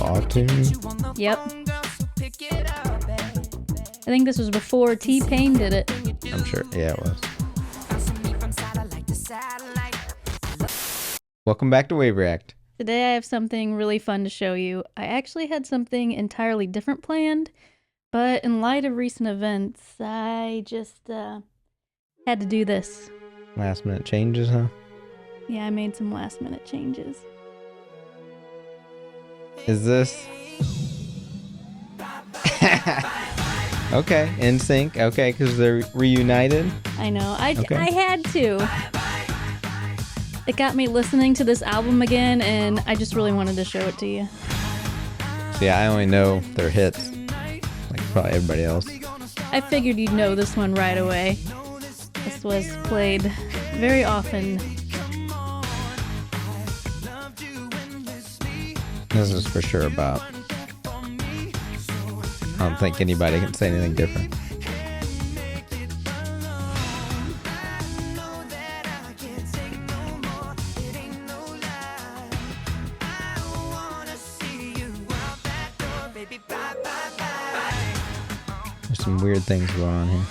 auto-tune? Yep. I think this was before T-Pain did it. I'm sure. Yeah, it was. Welcome back to Wave React. Today I have something really fun to show you. I actually had something entirely different planned, but in light of recent events, I just had to do this. Last minute changes, huh? Yeah, I made some last minute changes. Is this... Okay, NSYNC. Okay, because they're reunited. I know. Okay. I had to. It got me listening to this album again, and I just really wanted to show it to you. So yeah, I only know their hits, like probably everybody else. I figured you'd know this one right away. This was played very often. This is for sure about... I don't think anybody can say anything different. There's some weird things going on here.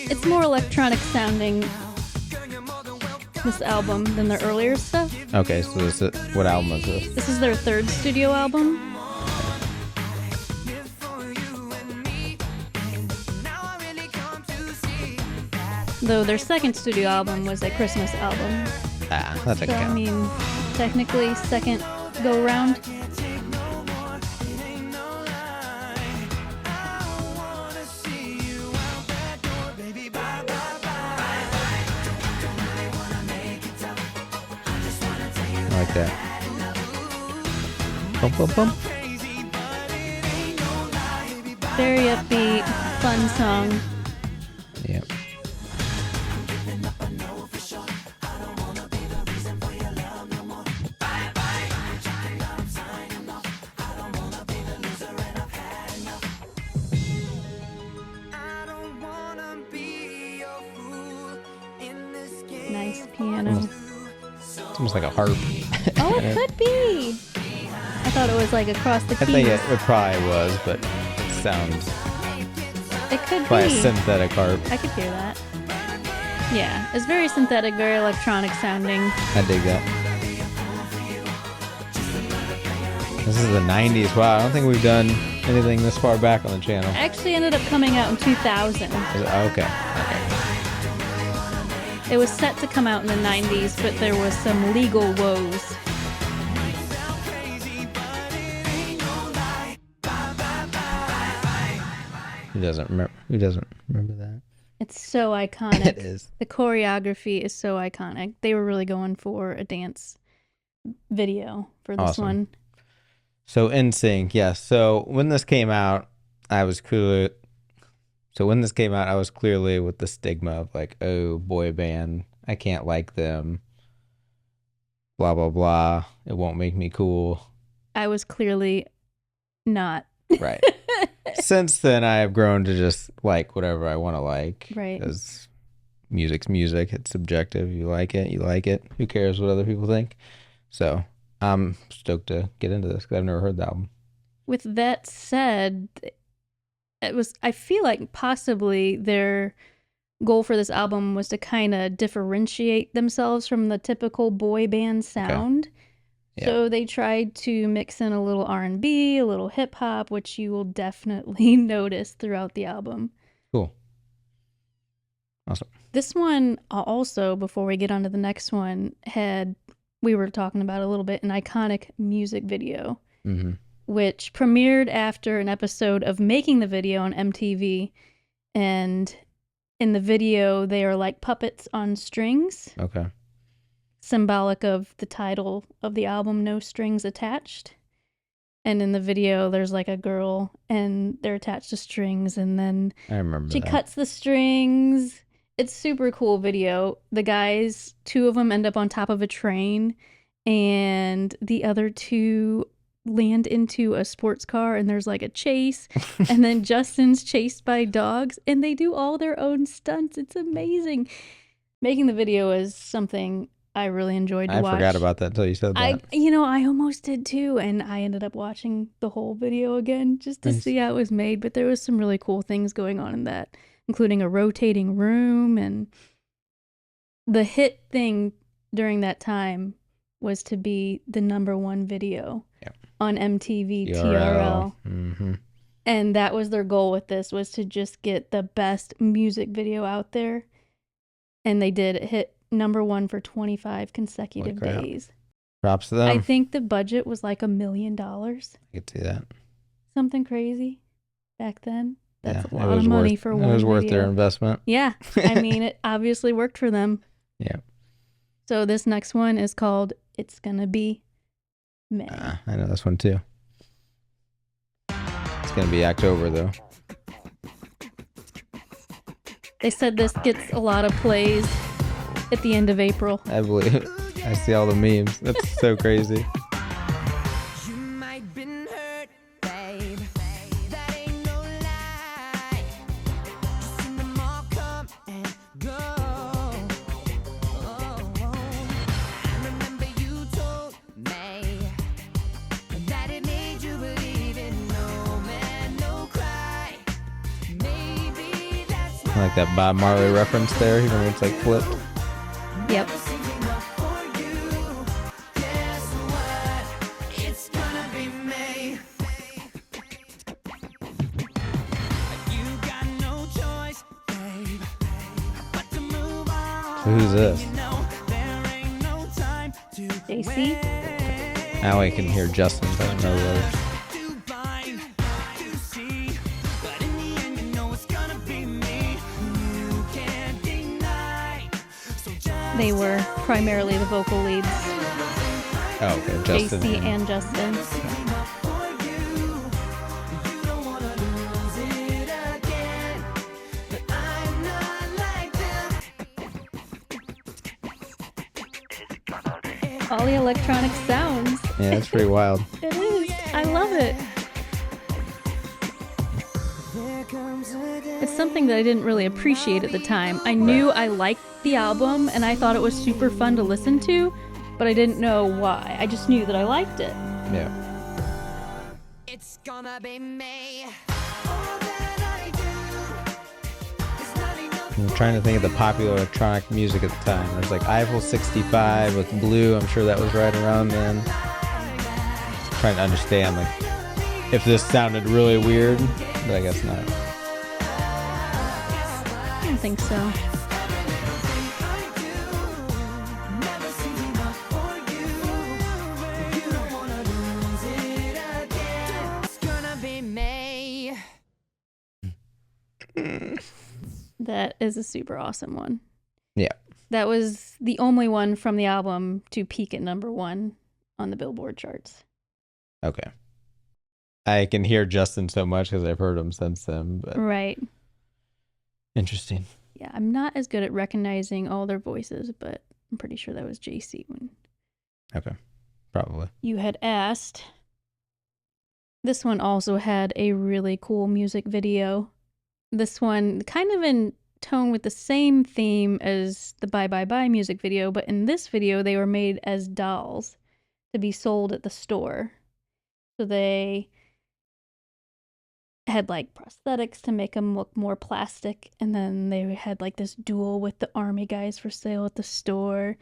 It's more electronic sounding, this album, than their earlier stuff. Okay, so this is, what album is this? This is their third studio album. Though their second studio album was a Christmas album. Ah, that doesn't So, I count. mean, technically, second go round. I like that. Bump, bump, bump. Very upbeat, fun song. Yep. Nice piano. It's almost like a harp. Oh, it could be. I thought it was like across the I think keys. it probably was, but it sounds It could probably a be. synthetic harp. I could hear that. Yeah, it's very synthetic, very electronic sounding. I dig that. This is the 90s. Wow, I don't think we've done anything this far back on the channel. Actually ended up coming out in 2000. Okay. It was set to come out in the 90s, but there was some legal woes. Who doesn't remember that? It's so iconic. It is. The choreography is so iconic. They were really going for a dance video for this Awesome. one. So NSYNC, yes. So when this came out, I was clearly with the stigma of like, oh, boy band, I can't like them. Blah blah blah. It won't make me cool. I was clearly not. Right. Since then, I have grown to just like whatever I want to like. Right. Because music's music. It's subjective. You like it, you like it. Who cares what other people think? So I'm stoked to get into this because I've never heard the album. With that said, I feel like possibly their goal for this album was to kind of differentiate themselves from the typical boy band sound. Yeah. So they tried to mix in a little R&B, a little hip hop, which you will definitely notice throughout the album. Cool. Awesome. This one also, before we get on to the next one, we were talking about a little bit, an iconic music video, which premiered after an episode of Making the Video on MTV. And in the video, they are like puppets on strings. Okay. Symbolic of the title of the album, No Strings Attached. And in the video, there's like a girl and they're attached to strings, and then I remember she that. cuts the strings. It's super cool video. The guys, two of them end up on top of a train, and the other two land into a sports car, and there's like a chase, and then Justin's chased by dogs, and they do all their own stunts. It's amazing. Making the video is something I really enjoyed to I watch. forgot about that until you said that. I almost did too, and I ended up watching the whole video again just to see how it was made, but there was some really cool things going on in that, including a rotating room, and the hit thing during that time was to be the #1 video on MTV TRL. Mm-hmm. And that was their goal with this, was to just get the best music video out there. And they did. It hit #1 for 25 consecutive days. Props to them. I think the budget was like $1 million. I could see that. Something crazy back then. That's a lot of money for one video. It was worth their investment. Yeah. I mean, it obviously worked for them. Yeah. So this next one is called It's Gonna Be May. I know this one too. It's gonna be October though. They said this gets a lot of plays at the end of April. I believe. I see all the memes. That's so crazy. You might been hurt, babe. That ain't no lie. Just seen them all come and go. I remember you told me that it made you believe in no man, no cry. Maybe that's I like that Bob Marley reference there, even when it's like flipped. Yep. Who's this? JC? Now I can hear Justin, but I don't know the others. They were primarily the vocal leads. Oh, okay. Justin. JC and Justin. All the electronic sounds. Yeah, it's pretty wild. It is. I love it. It's something that I didn't really appreciate at the time. I knew I liked the album and I thought it was super fun to listen to, but I didn't know why. I just knew that I liked it. Yeah. It's gonna be me. I'm trying to think of the popular electronic music at the time. There's like Eiffel 65 with Blue. I'm sure that was right around then. Trying to understand like if this sounded really weird, but I guess not. I don't think so. That is a super awesome one. Yeah. That was the only one from the album to peak at #1 on the Billboard charts. Okay. I can hear Justin so much because I've heard him since then. But right. Interesting. Yeah, I'm not as good at recognizing all their voices, but I'm pretty sure that was JC when Okay. Probably. you had asked. This one also had a really cool music video. This one kind of in tone with the same theme as the Bye Bye Bye music video, but in this video they were made as dolls to be sold at the store. So they had like prosthetics to make them look more plastic, and then they had like this duel with the army guys for sale at the store.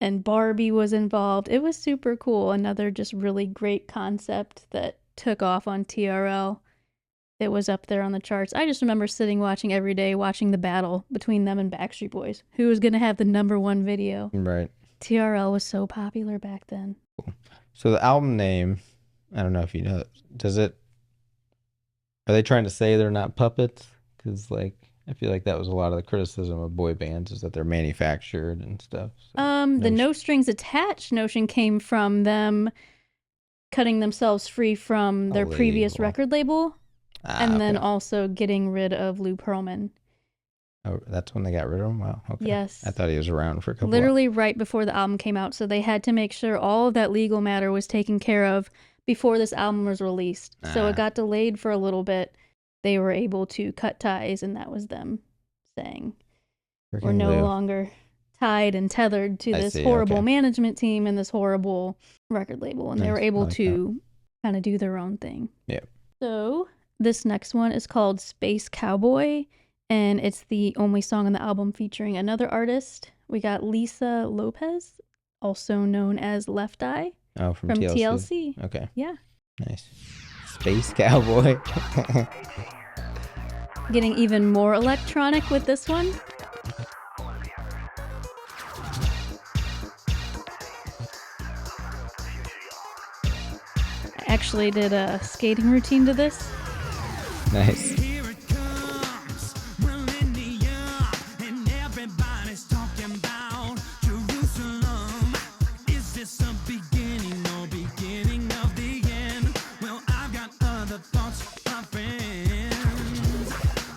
And Barbie was involved. It was super cool. Another just really great concept that took off on TRL. It was up there on the charts. I just remember sitting watching every day, watching the battle between them and Backstreet Boys. Who was going to have the #1 video? Right. TRL was so popular back then. Cool. So the album name, I don't know if you know, are they trying to say they're not puppets? Because like, I feel like that was a lot of the criticism of boy bands, is that they're manufactured and stuff. So the no strings attached notion came from them cutting themselves free from their previous record label. And then also getting rid of Lou Pearlman. Oh, that's when they got rid of him? Wow. Okay. Yes. I thought he was around for a couple Literally right before the album came out. So they had to make sure all of that legal matter was taken care of before this album was released. So it got delayed for a little bit. They were able to cut ties, and that was them saying, we're no longer tied and tethered to I this see, horrible okay. management team and this horrible record label, and they were Nice, I able like to kind of do their own thing. Yeah. So this next one is called Space Cowboy, and it's the only song on the album featuring another artist. We got Lisa Lopez, also known as Left Eye, Oh, from from TLC. TLC. Okay. Yeah. Nice. Space Cowboy. Getting even more electronic with this one. I actually did a skating routine to this. Nice. Here it comes, millennium, and everybody's talking about Jerusalem. Is this a beginning or beginning of the end? Well, I've got other thoughts, my friends.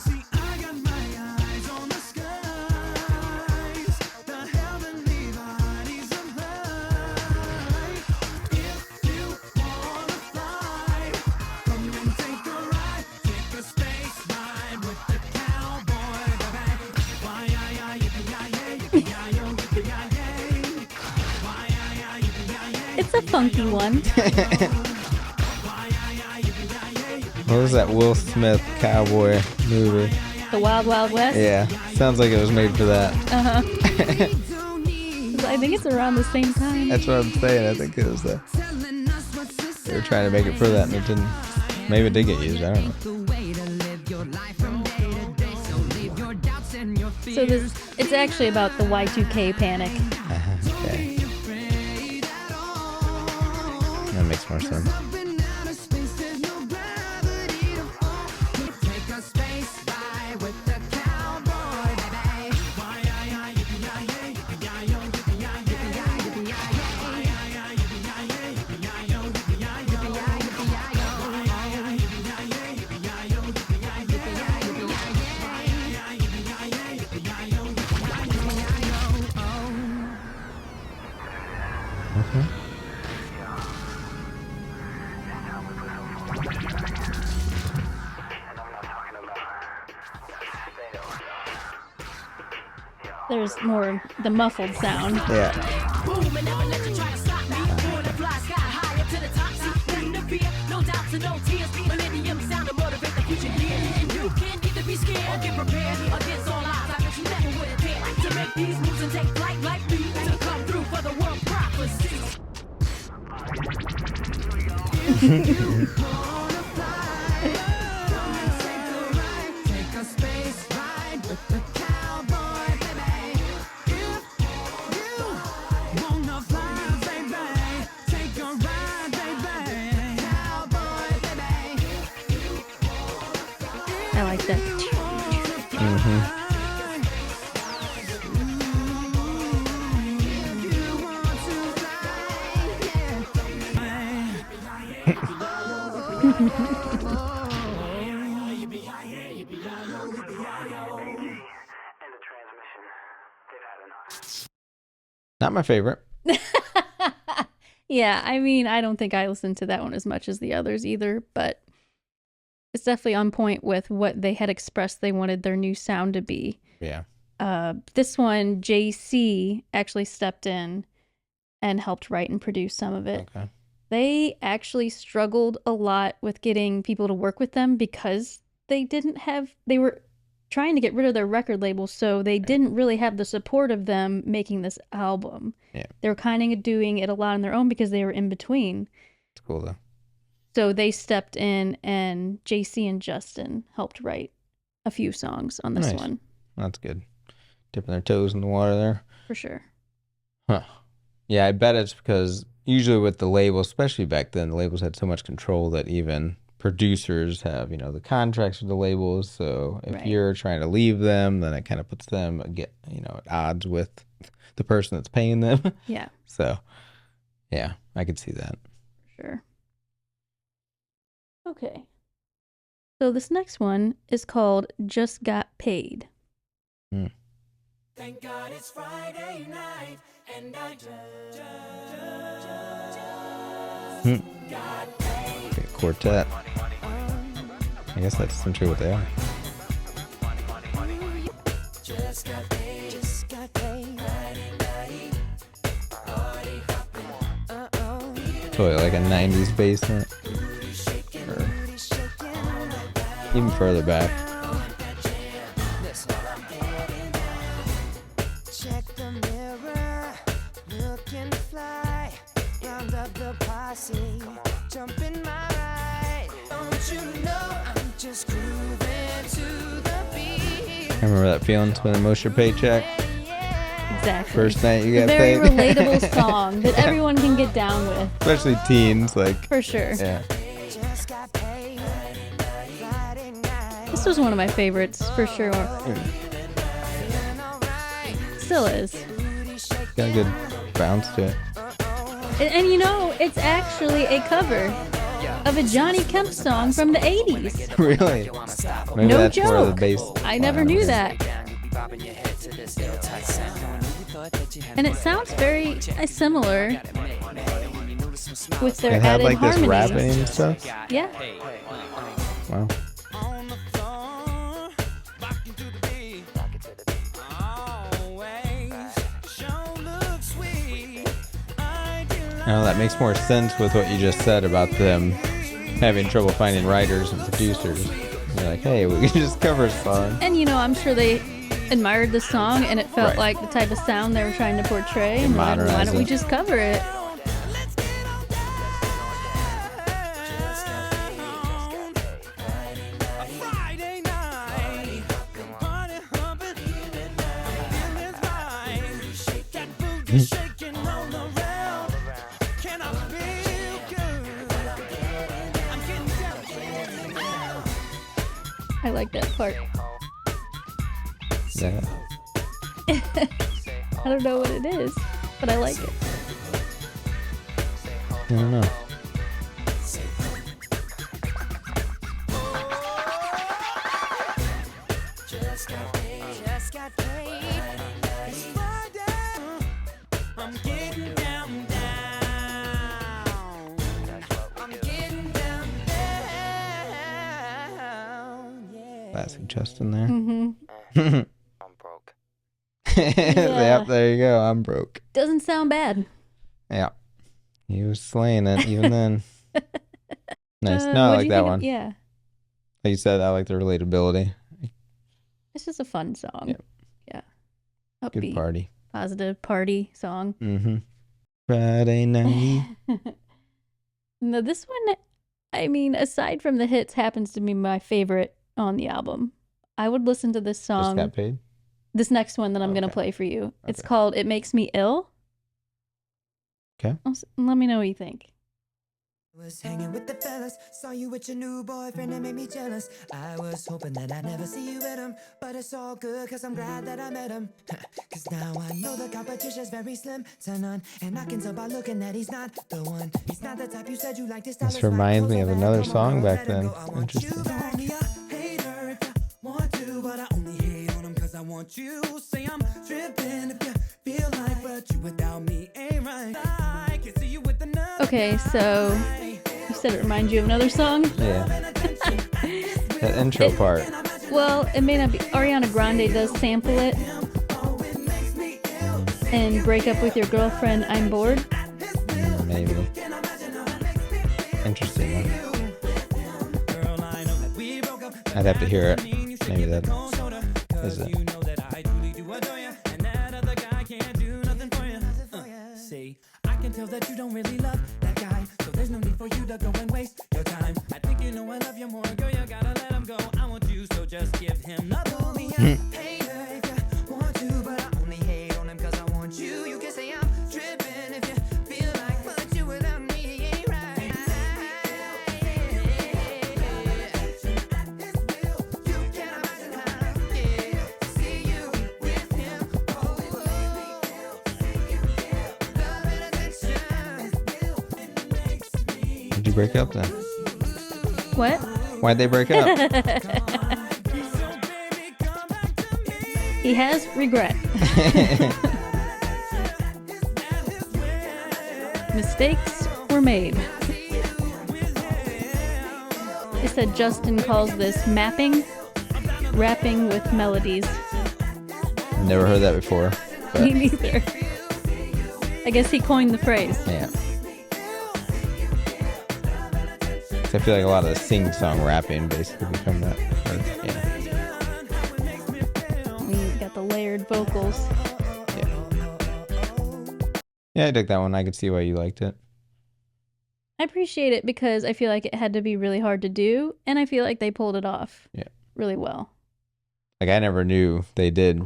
See, I got my eyes on the skies, the heavenly bodies of light. If you wanna fly, come and take a ride, take a space ride with the cowboy, baby. Why-yi-yi, yippee-yi-yay, yippee-yi-yo, yippee-yi-yay. Why-yi-yi, yippee-yi-yay, It's a funky one. why-yi-yi, yippee-yi-yay. What was that Will Smith cowboy movie? The Wild Wild West. Yeah. Sounds like it was made for that. Uh-huh. Don't need I think it's around the same time. That's what I'm saying. I think it was the. telling us what to say. They were trying to make it for that, and it didn't. Maybe it did get used. I don't know. The way to live your life from day to day. So leave your doubts and your fears. So this, it's actually about the Y2K panic. Okay. That makes more sense. Up in outer space, there's no gravity to fall. Take a space ride with the cowboy, baby. Why-yi-yi, yippee-yi-yay, yippee-yi-yo, yippee-yi, yippee-yi, yippee-yi-yay. Why-yi-yi, yippee-yi-yay, yippee-yi-yo, yippee-yi, yippee-yi, yippee-yi-yo. Why-yi-yi, yippee-yi-yay, yippee-yi-yo, yippee-yi, yippee-yi, yippee-yi-yay. Why-yi-yi, yippee-yi-yay, yippee-yi-yo, yippee-yi, yippee-yi-yo. Okay. There's more the muffled sound. Yeah. Boom, and never let you try to stop me. Born to fly sky high up to the top. See, nothing to fear, no doubts and no tears. Millennium sound to motivate the future here. And you can either be scared or get prepared against all odds. I bet you never would have dared to make these moves and take flight like me to come through for the world prophecy. If you wanna fly, come and take a ride, take a space ride with the cowboy, baby. If you wanna fly, baby, take a ride, baby. Cowboy, baby. I like that. Mm-hmm. Not my favorite. Yeah, I mean, I don't think I listened to that one as much as the others either, but it's definitely on point with what they had expressed they wanted their new sound to be. Yeah. This one, JC actually stepped in and helped write and produce some of it. Okay. They actually struggled a lot with getting people to work with them because they were trying to get rid of their record label, so they didn't really have the support of them making this album. Yeah. They were kind of doing it a lot on their own because they were in between. It's cool though. So they stepped in, and JC and Justin helped write a few songs on this Nice. one. That's good. Dipping their toes in the water there. For sure. Huh. Yeah, I bet it's because usually with the labels, especially back then, the labels had so much control that even producers have, the contracts with the labels. So if Right. you're trying to leave them, then it kind of puts them at odds with the person that's paying them. Yeah, So, yeah, I could see that. for sure. Okay. So this next one is called Just Got Paid. Thank God it's Friday night and I got paid. Okay, quartet. I guess that's essentially what they are. Just got paid. Just got paid. Friday Totally like a 90s basement. Or even further back. Check the mirror, look and fly, round up the posse, jump in my ride. Don't you know I'm just grooving to the beat. I remember that feeling spending most of your paycheck. Exactly. First night you got Very paid. relatable song that everyone can get down with. Especially teens, like. For sure. Yeah. Just got paid Friday night. This was one of my favorites, for sure. Feeling alright. Still is. Booty shake. Got a good bounce to it. And you know, it's actually a cover of a Johnny Kemp song from the 80s. Really? Maybe No that's where the joke. bass. I never knew that. And it sounds very similar with their It had added like this harmonies. rapping and stuff. Yeah. Wow. On the floor, rocking to the beat. Always, show looks sweet. I I know that makes more sense with what you just said about them having trouble finding writers and producers. You're like, hey, we can just cover a song. And you know, I'm sure they admired the song and it felt Right. like the type of sound they were trying to portray. And they're like, why modernize don't we it. just cover it? let's get on down. A Friday night, party humping, feeling right. That booty shaking all around. Can I feel good? I'm getting down. I like that part. Yeah. I don't know what it is, but I like it. I don't know. Just got paid. It's Friday. I'm getting down. I'm getting down. Yeah. Classic Justin there. Mm-hmm. Yep, there you go. I'm broke. Doesn't sound bad. Yeah. He was slaying it even then. Nice. No, I what'd like you that think of- one. Yeah. Like you said, I like the relatability. It's just a fun song. Yep. Yeah. Good Upbeat, party. positive party song. Mm-hmm. Friday night. No, this one, I mean, aside from the hits, happens to be my favorite on the album. I would listen to this Just song, got paid. this next one that I'm going to Okay. play for you. It's Okay. called It Makes Me Ill. Okay. Let me know what you think. Was hanging with the fellas, saw you with your new boyfriend and made me jealous. I was hoping that I'd never see you with him, but it's all good cause I'm glad that I met him. Cause now I know the competition's very slim to none, and I can tell by looking that he's not the one. He's not the type you said you liked his style. This reminds me of another song back then. Interesting. Only a hater if you want to, but I only hate on him cause I want you. Say I'm tripping if you feel like, but you without me ain't right. I can see you with the number. Okay, so you said it reminds you of another song? Yeah. That intro part. Well, it may not be. Ariana Grande does sample it. And Break Up With Your Girlfriend, I'm Bored. Maybe. Interesting one. I'd have to hear it. Maybe that is it. See, I can tell that you don't really love that guy, so there's no need for you to go and waste your time. I think you know I love you more, girl, you gotta let him go. I want you, so just give him the only hater if you want to, but I only hate on him cause I want you. You can say I'm tripping if you feel like, but you without me ain't right. You can't imagine how I feel to see you with him. Did you break up then? What? Why'd they break up? He has regret. Mistakes were made. They said Justin calls this mapping, rapping with melodies. Never heard that before. Me But neither. I guess he coined the phrase. yeah. I feel like a lot of the sing-song rapping basically become that. Yeah. We got the layered vocals. Yeah, I dig that one. I could see why you liked it. I appreciate it because I feel like it had to be really hard to do, and I feel like they pulled it off really well. Like, I never knew they did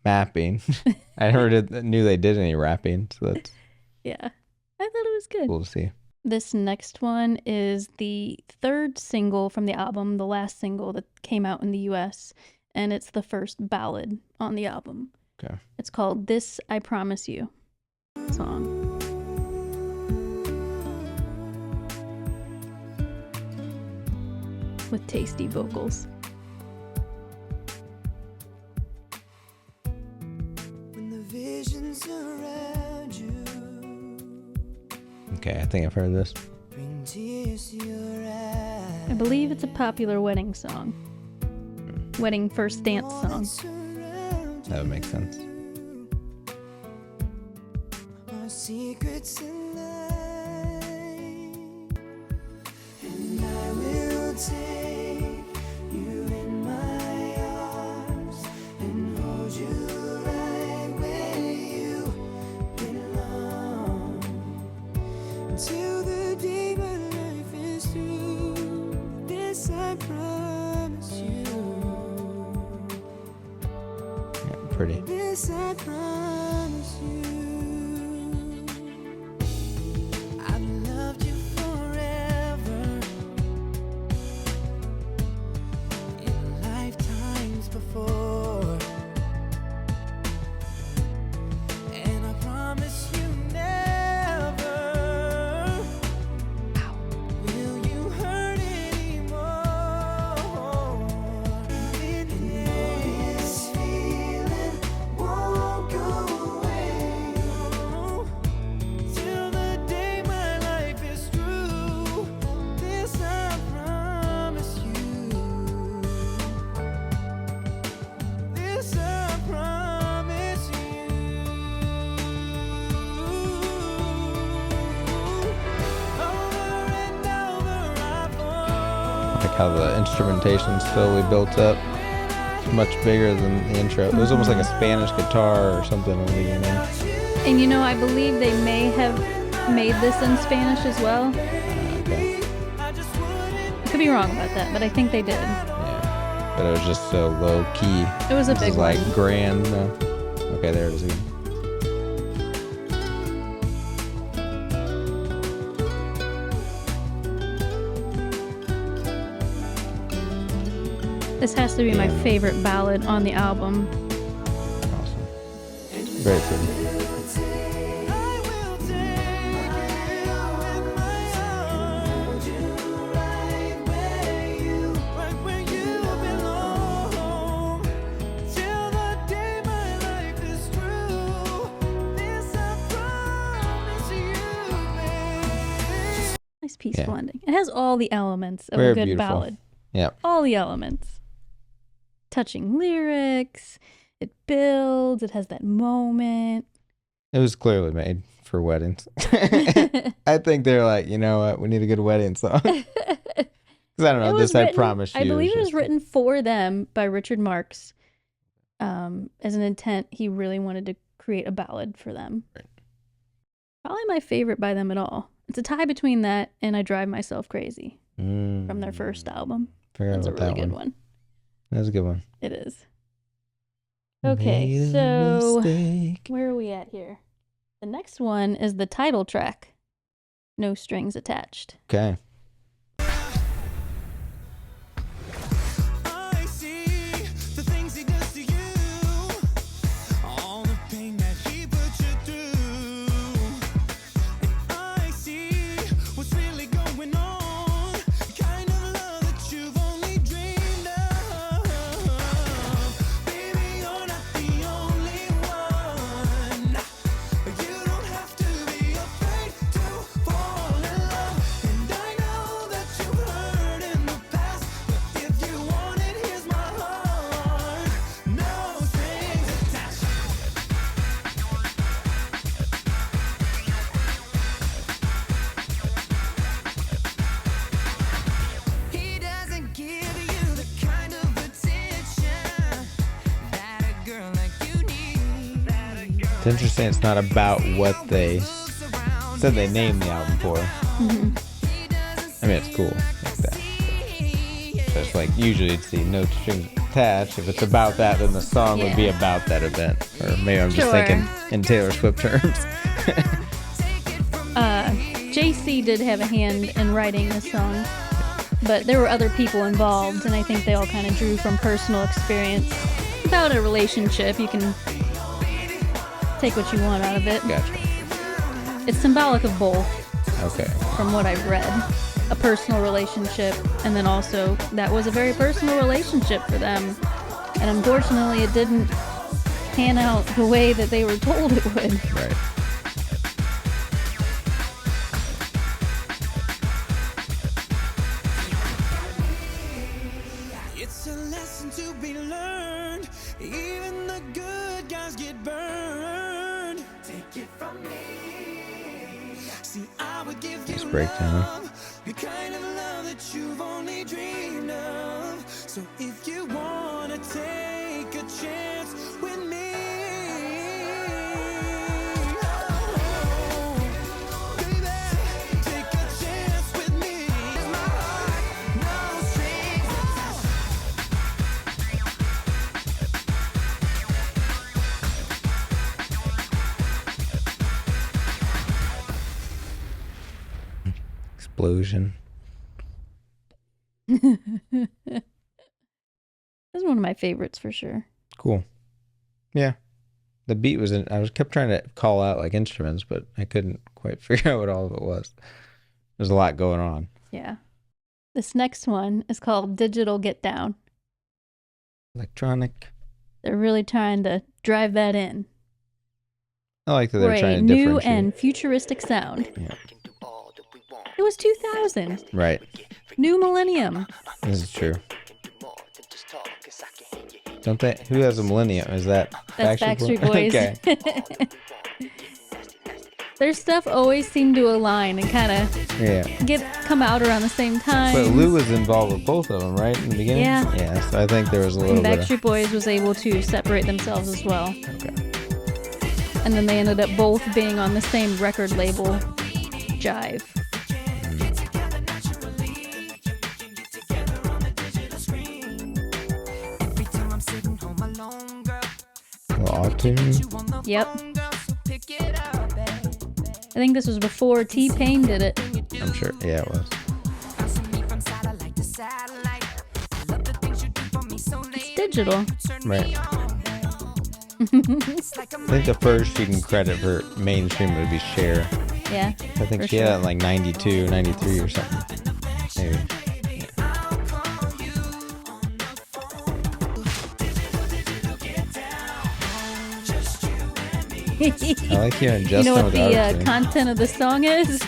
mapping. I never knew they did any rapping, so that's Yeah, I thought it was good. cool to see. This next one is the third single from the album, the last single that came out in the US, and it's the first ballad on the album. Okay. It's called This I Promise You song. With tasty vocals. When the visions around you Okay, I think I've heard this. bring tears to your eyes. I believe it's a popular wedding song. Wedding first dance song. That would make sense. Our secrets tonight, and I will take you in my arms and hold you right where you belong until the day my life is through. This I promise you. Yeah, pretty. This I promise you. I've loved you forever in lifetimes before, and I promise you never will you hurt anymore. And this feeling won't go away till the day my life is through. This I promise you. This I promise you. Over and over I Like how the instrumentation slowly built up. It's much bigger than the intro. It was almost like a Spanish guitar or something in the beginning. And you know, I believe they may have made this in Spanish as well. Okay. I could be wrong about that, but I think they did. Yeah. But it was just so low key. It was a This big is like one. grand. No. Okay, there it is again. This has to be my favorite ballad on the album. Awesome. Very pretty. will take you in my arms, right where you belong, till the day my life is through. This I promise you, babe. Nice piece Yeah. blending. It has all the elements of Very a good beautiful. ballad. Yeah. All the elements. Touching lyrics. It builds. It has that moment. It was clearly made for weddings. I think they're like, you know what? We need a good wedding song. Because I don't know. It was This I written- promise you. I believe it was just- written for them by Richard Marx. As an intent, he really wanted to create a ballad for them. Right. Probably my favorite by them at all. It's a tie between that and I Drive Myself Crazy from their first album. Forgot That's a about really that good one. one. That was a good one. It is. Okay, Made a so mistake. where are we at here? The next one is the title track, No Strings Attached. Okay. I see the things he does to you, all the pain that he put you through. I see what's really going on, the kind of love that you've only dreamed of. Baby, you're not the only one. You don't have to be afraid to fall in love, and I know It's interesting. It's not about what they said they named the album for. I mean, it's cool like that. So it's like usually it's the no strings attached. If it's about that, then the song would be about that event. Or maybe I'm just thinking in Taylor Swift terms. JC did have a hand in writing this song, but there were other people involved, and I think they all kind of drew from personal experience about a relationship. You can take what you want out of it. Gotcha. It's symbolic of both. Okay. From what I've read, a personal relationship, and then also that was a very personal relationship for them, and unfortunately it didn't pan out the way that they were told it would. Right. It's a lesson to be learned. Even the good guys get burned. Take it from me. See, I would give you breakdown. love, the kind of love that you've only dreamed of. So if you wanna take a chance with me, oh, baby, take a chance with me. My heart, no strings Explosion. This is one of my favorites for sure. Cool. Yeah. The beat was in, kept trying to call out like instruments, but I couldn't quite figure out what all of it was. There's a lot going on. Yeah. This next one is called Digital Get Down. Electronic. They're really trying to drive that in. I like that For they're a trying to new differentiate. and futuristic sound. Yeah. It was 2000. Right. New millennium. This is true. Don't they? Who has a millennium? Is that That's Backstreet Boys. Okay. Their stuff always seemed to align and kind of come out around the same time. But Lou was involved with both of them, right? In the beginning? Yeah. Yeah, so I think there was a little And bit Backstreet Boys was able to separate themselves as well. Okay. And then they ended up both being on the same record label, Jive. Auto-tune? Yep. I think this was before T-Pain did it. I'm sure. Yeah, it was. It's digital. Right. I think the first you can credit for mainstream would be Cher. Yeah. I think for she had it in like 92, 93 or something. Maybe. I like hearing Justin You know what with the auto-tune. content of the song is?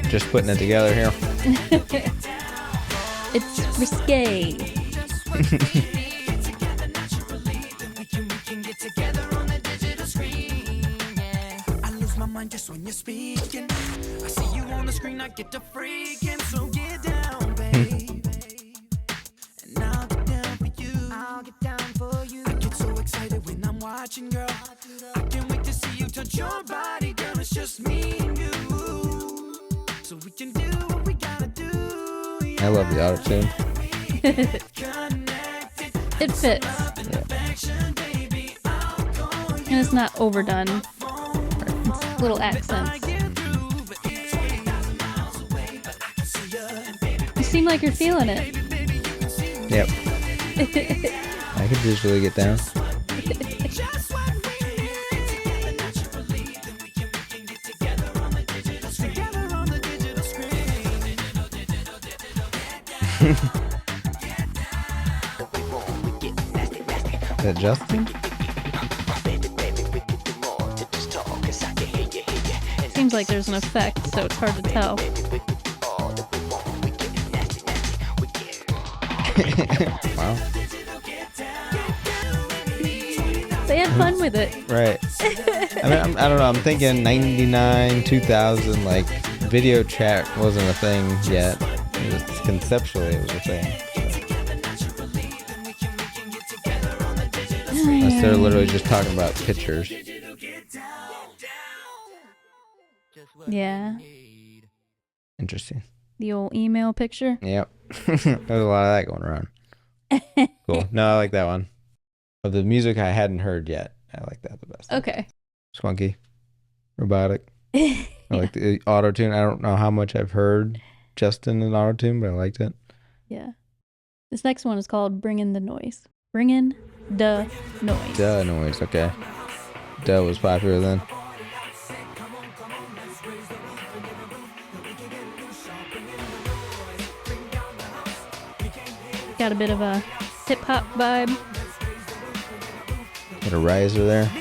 Just putting it together here. It's risque. I lose my mind just when you're speaking. I see you on the screen, I get to freaking. So get down, baby. And I'll get down for you. I'll get down for you. I get so excited when I'm watching, girl. I can't wait to see you touch your body, girl. It's just me and you. So we can do what we gotta do. I love the auto-tune. It fits. And it's not overdone. It's little accents. You seem like you're feeling it. Yep. I can visually get down. Is that Justin? Seems like there's an effect, so it's hard to tell. Wow. They had fun with it. Right. I mean, I don't know. I'm thinking 99, 2000, like video chat wasn't a thing yet. It was, conceptually, it was a thing. Unless they're literally just talking about pictures. Yeah. Interesting. The old email picture. Yep. There's a lot of that going around. Cool. No, I like that one. Of the music I hadn't heard yet, I like that the best. Okay. Spunky. Robotic. I like the auto-tune. I don't know how much I've heard Justin in auto-tune, but I liked it. Yeah. This next one is called Bringin Da Noise. Bringin Da Noise. Da Noise, okay. Da was popular then. Got a bit of a hip hop vibe. Got a riser there.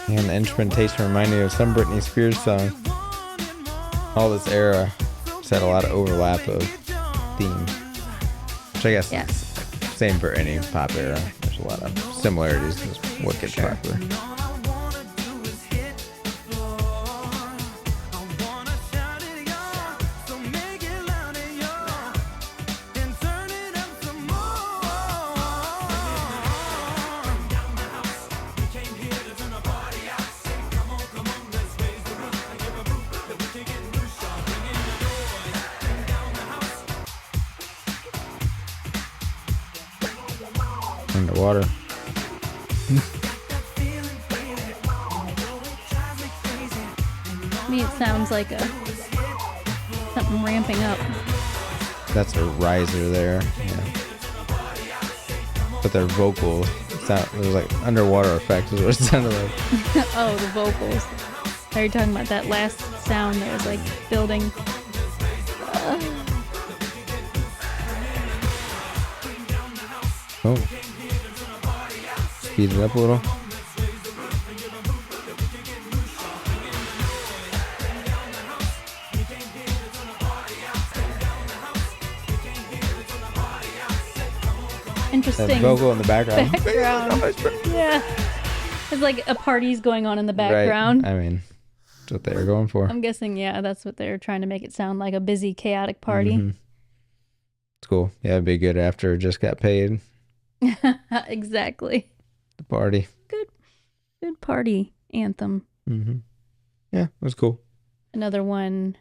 And the instrumentation reminded me of some Britney Spears song. All this era just had a lot of overlap of themes. Which I guess is same for any pop era. There's a lot of similarities to what gets popular. Underwater. To me, it sounds like something ramping up. That's a riser there. Yeah. But their vocals, it was like underwater effect is what it sounded like. Oh, the vocals. Are you talking about that last sound that was like building? Oh. Speed it up a little. Interesting. That vocal in the background. Yeah. It's like a party's going on in the background. Right. I mean, that's what they were going for. I'm guessing, yeah, that's what they're trying to make it sound like, a busy, chaotic party. Mm-hmm. It's cool. Yeah, it'd be good after it just got paid. Exactly. The party. Good party anthem. Mm-hmm. Yeah, it was cool. Another one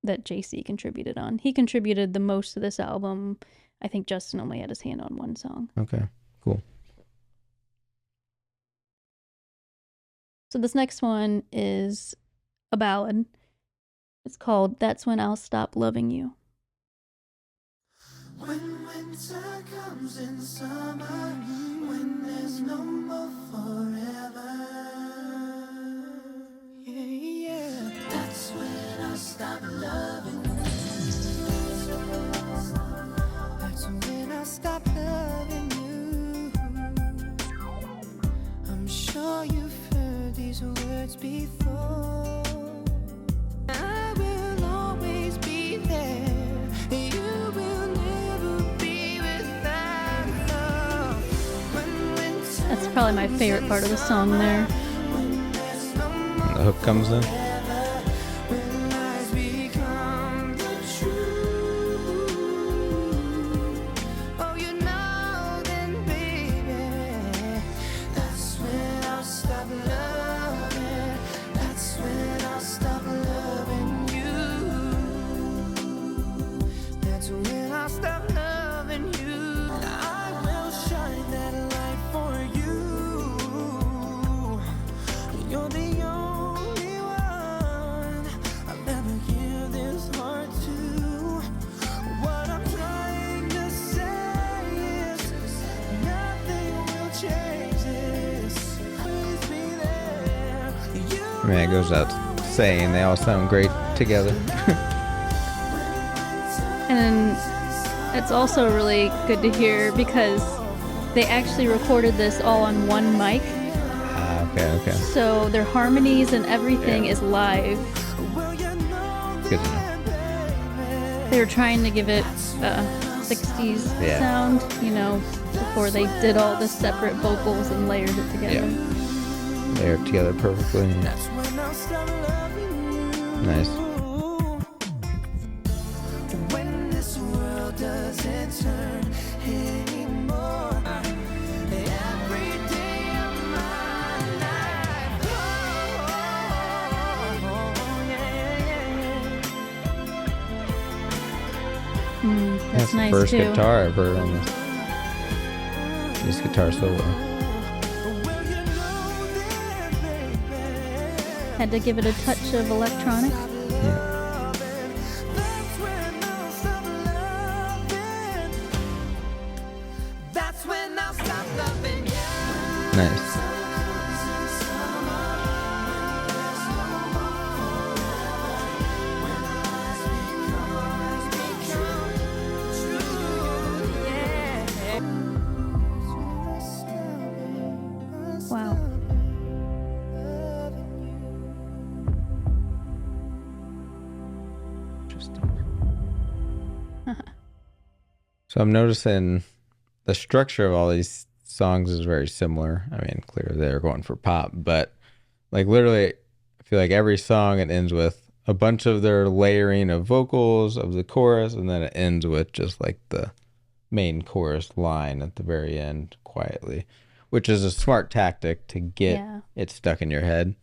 that JC contributed on. He contributed the most to this album. I think Justin only had his hand on one song. Okay, cool. So this next one is a ballad. It's called That's When I'll Stop Loving You. When winter comes in summer, when there's no more forever, yeah, that's when I'll stop loving you. That's when I'll stop loving you. I'm sure you've heard these words before. I will always be there. You will never be without love. That's probably my favorite part of the song there. The hook comes in. I mean, it goes out saying they all sound great together. And then it's also really good to hear because they actually recorded this all on one mic. Okay. So their harmonies and everything is live. Good to know. They were trying to give it a 60s sound, you know, before they did all the separate vocals and layered it together. Yeah. Layered it together perfectly. Nice. When this world doesn't turn anymore, every day of my life. That's the nice first too. guitar I've heard on this guitar solo. Had to give it a touch of electronic. Yeah. That's when I'll stop loving you. Nice. Wow. So I'm noticing the structure of all these songs is very similar. I mean, clearly they're going for pop, but like literally, I feel like every song it ends with a bunch of their layering of vocals of the chorus, and then it ends with just like the main chorus line at the very end quietly, which is a smart tactic to get it stuck in your head.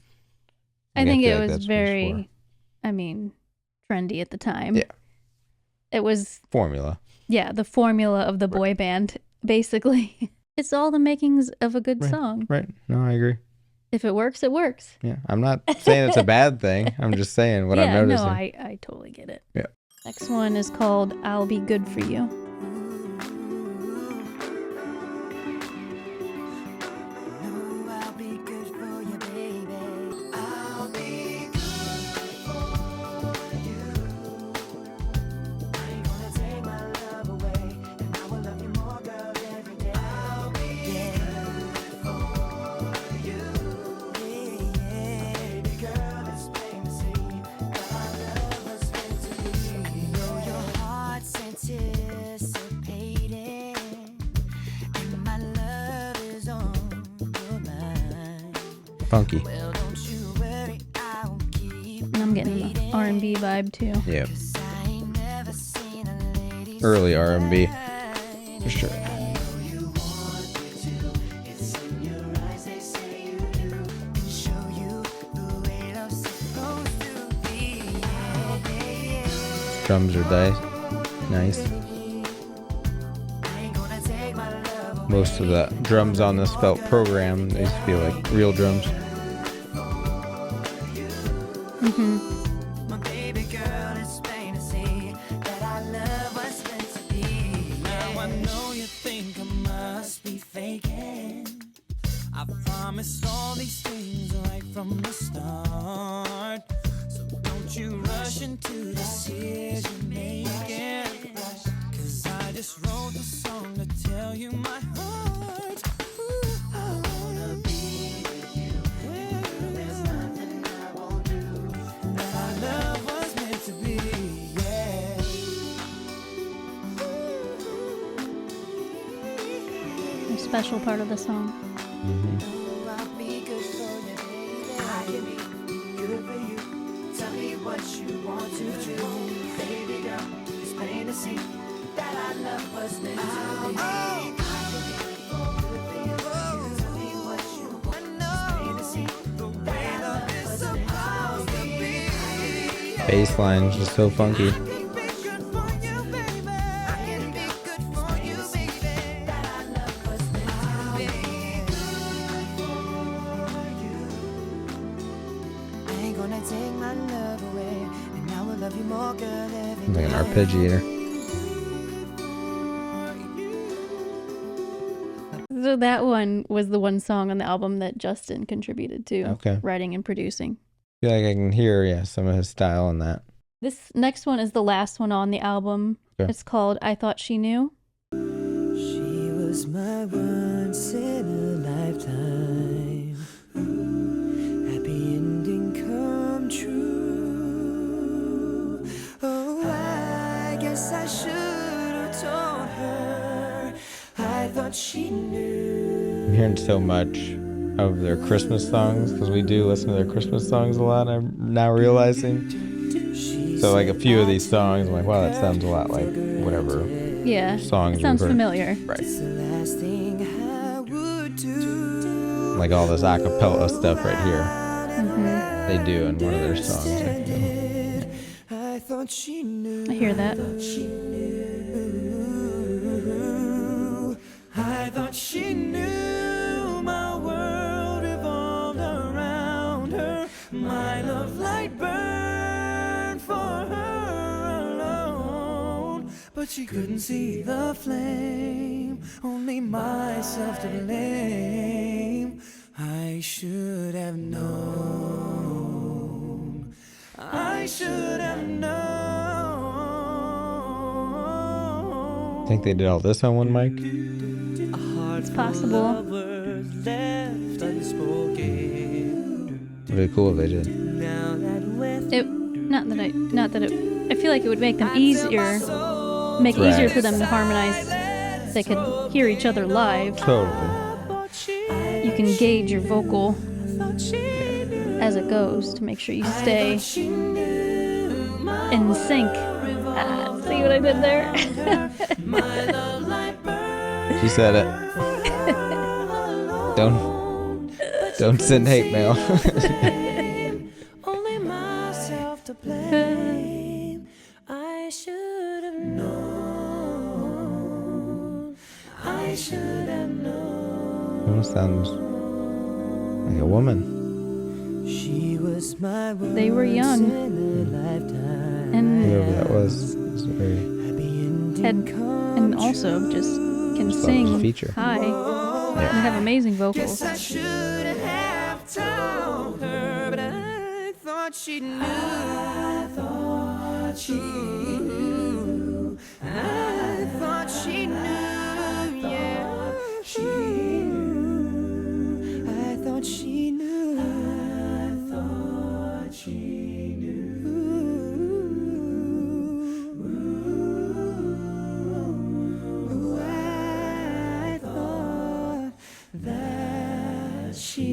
I think feel it like was that's what it's for. very, I mean, trendy at the time. Yeah. It was, Formula. yeah, the formula of the boy band, basically. It's all the makings of a good song. Right. No, I agree. If it works, it works. Yeah. I'm not saying it's a bad thing. I'm just saying what I'm noticing. No, I totally get it. Yeah. Next one is called I'll Be Good For You. I'll be good for you, baby. I'll be good for you. I ain't gonna take my love away, and I will love you more, girl, every day. I'll be good for you. Yeah. Baby girl, it's plain to see that our love was meant to be. You know your heart's anticipating, and my love is on your mind. Funky. Well, don't you worry, I'll keep And I'm getting the R&B vibe too. Yeah. 'cause I ain't never seen a lady Early R&B. shine. For sure. You want me to, it's in your eyes, they say you do, and show you the way love's supposed to be. Yeah. Drums are nice. I ain't gonna take my love away. Most of the drums on this felt programmed. They feel like real drums. My baby girl, it's plain to see that our love was meant to be. Now I know you think I must be faking. I promised all these things right from the start. So don't you rush into decision making. 'Cause I just wrote the song to tell you my heart. Ooh, I wanna be with you. There's nothing I won't do. That our love was meant to be, yeah. A special part of the song. I'll be good for you, baby. I can be good for you. Tell me what you want to do, baby girl. It's plain to see that our love was meant to be. I can be good for you. Tell me what you want. It's plain to see that our love was supposed to be. Bass line's just so funky. I can be good for you, baby. I can be good for you, baby. That our love was meant to be. I ain't gonna take my love away, and I will love you more, girl, every Like an day. arpeggiator. So that one was the one song on the album that Justin contributed to, Okay. writing and producing. feel like I can hear, some of his style in that. This next one is the last one on the album. Okay. It's called I Thought She Knew. She was my once in a lifetime. Happy ending come true. Oh, I guess I should have told her. I thought she knew. I'm hearing so much of their Christmas songs because we do listen to their Christmas songs a lot. I'm now realizing. So like a few of these songs, I'm like, wow, that sounds a lot like whatever Yeah, songs it sounds we've heard. familiar. Right. The last thing I would do. Like all this acapella stuff right here, Mm-hmm. they do in one of their songs. I feel. I thought she knew. I hear that. She knew. I thought she knew. My world revolved around her. My love light burned for her alone. But she couldn't see the flame. Only myself to blame. I should have known. I should have known. Think they did all this on one mic? It's possible. Really cool if they did. I feel like it would make them easier, make it easier for them to harmonize. They could hear each other live. Totally. You can gauge your vocal as it goes to make sure you stay in sync. See what I did there? She said it. Don't send hate mail. Only myself to blame. I should have known. I should have known. Almost sounds like a woman. She was my They were young. And Whoever that was very and also just can thought it was a sing feature. high and have amazing vocals. I should have told her, but I thought she knew. I thought she knew. I thought she knew. Yeah, she knew. I thought she knew. I thought she knew. Ooh, I thought that she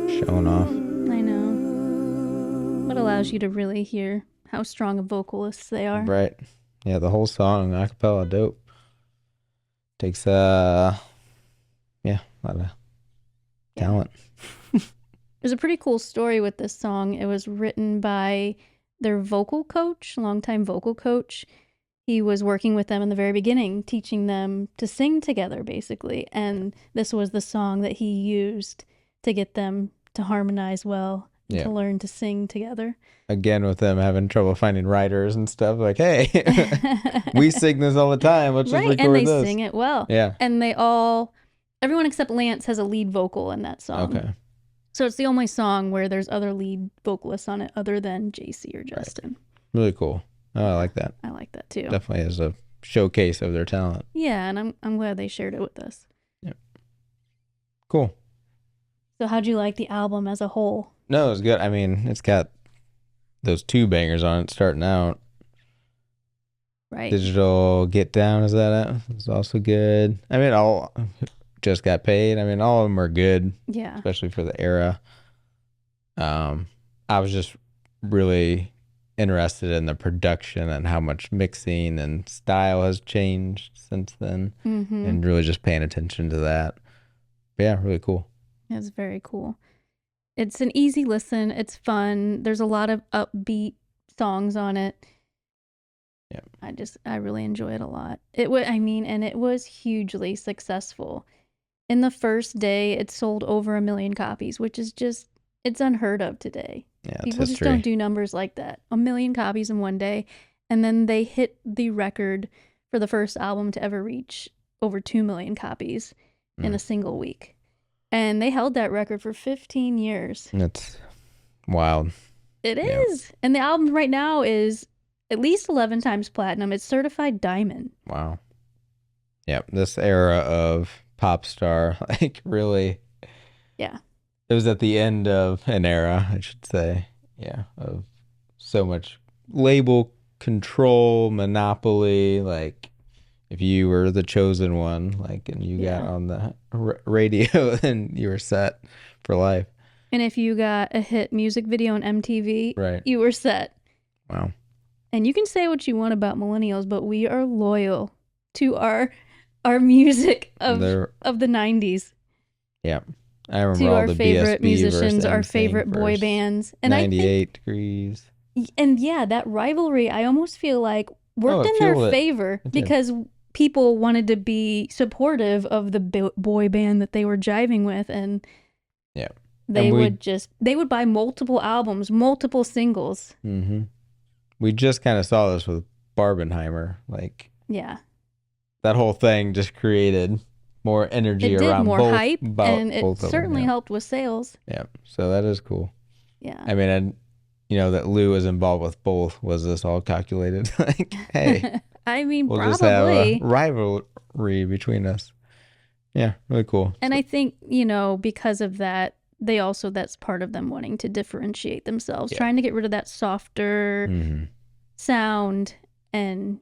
Showing off. I know. What allows you to really hear how strong of vocalists they are. Right. Yeah, the whole song, acapella, dope. Takes a lot of talent. There's a pretty cool story with this song. It was written by their vocal coach, longtime vocal coach. He was working with them in the very beginning, teaching them to sing together, basically. And this was the song that he used to get them to harmonize well, and to learn to sing together. Again, with them having trouble finding writers and stuff, like, hey, we sing this all the time. Let's just record and they this. sing it well. Yeah. And everyone except Lance has a lead vocal in that song. Okay. So it's the only song where there's other lead vocalists on it other than JC or Justin. Really cool. Oh, I like that. I like that too. Definitely as a showcase of their talent. Yeah, and I'm glad they shared it with us. Yep. Cool. So how'd you like the album as a whole? No, it was good. I mean, it's got those two bangers on it starting out. Right. Digital Get Down, is that it? It's also good. I mean, all Just Got Paid. I mean, all of them are good. Yeah. Especially for the era. I was just really interested in the production and how much mixing and style has changed since then. Mm-hmm. And really just paying attention to that. But yeah, really cool. It's very cool. It's an easy listen. It's fun. There's a lot of upbeat songs on it. Yeah. I really enjoy it a lot. It was hugely successful. In the first day, it sold over 1 million copies, which is it's unheard of today. Yeah, it's People just history. don't do numbers like that. 1 million copies in one day. And then they hit the record for the first album to ever reach over 2 million copies in a single week. And they held that record for 15 years. That's wild. It is. And the album right now is at least 11 times platinum. It's certified diamond. Wow. Yep. This era of pop star, like really. Yeah. It was at the end of an era, I should say. Yeah. Of so much label control, monopoly. Like if you were the chosen one, like, and you got on the radio, then you were set for life. And if you got a hit music video on MTV, right, you were set. Wow. And you can say what you want about millennials, but we are loyal to our music of the 90s. Yeah. I remember to all our the favorite BSB musicians, versus our NSYNC favorite boy versus bands. And 98 Degrees. And yeah, that rivalry, I almost feel like worked in it their fueled it. favor It did. because people wanted to be supportive of the boy band that they were jiving with, and yeah, they would buy multiple albums, multiple singles. Mm-hmm. We just kind of saw this with Barbenheimer. Like, yeah, that whole thing just created more energy it did around more both, hype, and it both of them, certainly yeah. helped with sales. Yeah, so that is cool. Yeah, I mean, and you know that Lou was involved with both. Was this all calculated? Like, hey, I mean, we'll probably. just have a rivalry between us. Yeah, really cool. And I think, because of that, that's part of them wanting to differentiate themselves, trying to get rid of that softer sound and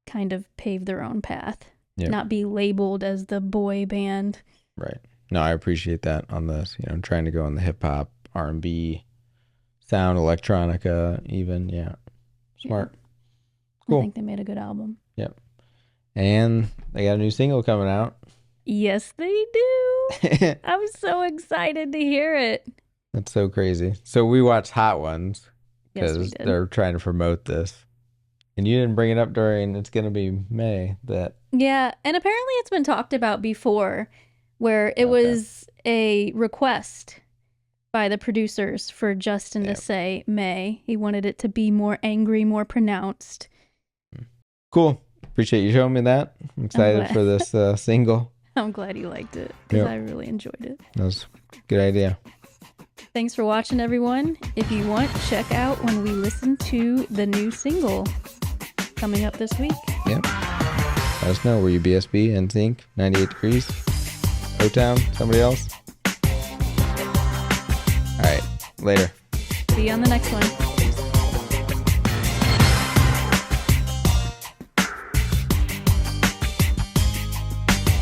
kind of pave their own path, not be labeled as the boy band. Right. No, I appreciate that on this, trying to go on the hip hop, R&B sound, electronica, even. Yeah. Smart. Cool. I think they made a good album. Yep. And they got a new single coming out. Yes, they do. I'm so excited to hear it. That's so crazy. So we watched Hot Ones Yes, because we did. they're trying to promote this. And you didn't bring it up during, it's going to be May. Yeah, and apparently it's been talked about before where it was a request by the producers for Justin to say May. He wanted it to be more angry, more pronounced. Cool. Appreciate you showing me that. I'm excited for this single. I'm glad you liked it because I really enjoyed it. That was a good idea. Thanks for watching, everyone. If you want, check out when we listen to the new single coming up this week. Yep. Let us know. Were you BSB, NSYNC, 98 Degrees, O-Town, somebody else? All right. Later. See you on the next one.